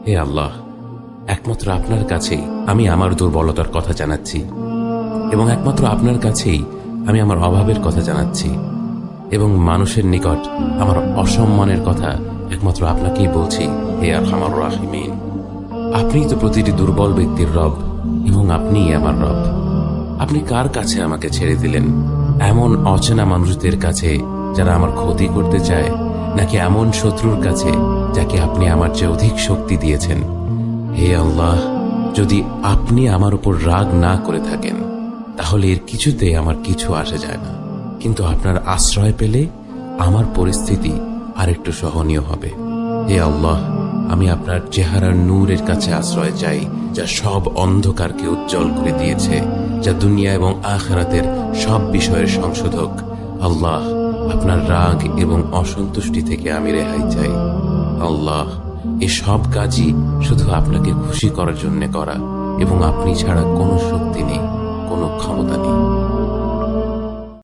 হে আল্লাহ, একমাত্র আপনার কাছেই আমি আমার দুর্বলতার কথা জানাচ্ছি, এবং একমাত্র আপনার কাছেই আমি আমার অভাবের কথা জানাচ্ছি, এবং মানুষের নিকট আমার অসম্মানের কথা একমাত্র আপনাকেই বলছি। হে আরহামার রাহিমিন, আপনিই তো প্রতিটি দুর্বল ব্যক্তির রব, এবং আপনিই আমার রব। আপনি কার কাছে আমাকে ছেড়ে দিলেন? এমন অচেনা মানুষদের কাছে যারা আমার ক্ষতি করতে চায়, নাকি এমন শত্রুর কাছে যাকে আপনি আমার চেয়ে অধিক শক্তি দিয়েছেন? হে আল্লাহ, যদি আপনি আমার উপর রাগ না করে থাকেন তাহলে এর কিছুতে আমার কিছু আসে যায় না, কিন্তু আপনার আশ্রয় পেলে আমার পরিস্থিতি আরেকটু সহনীয় হবে। হে আল্লাহ, আমি আপনার চেহারার নূরের কাছে আশ্রয় চাই, যা সব অন্ধকারকে উজ্জ্বল করে দিয়েছে, যা দুনিয়া এবং আখিরাতের সব বিষয়ের সংশোধক। আল্লাহ, আপনার রাগ এবং অসন্তুষ্টি থেকে আমি রেহাই চাই। আল্লাহ, এ সব কাজই শুধু আপনাকে খুশি করার জন্য করা, এবং আপনি ছাড়া কোনো শক্তি নেই, কোনো ক্ষমতা নেই।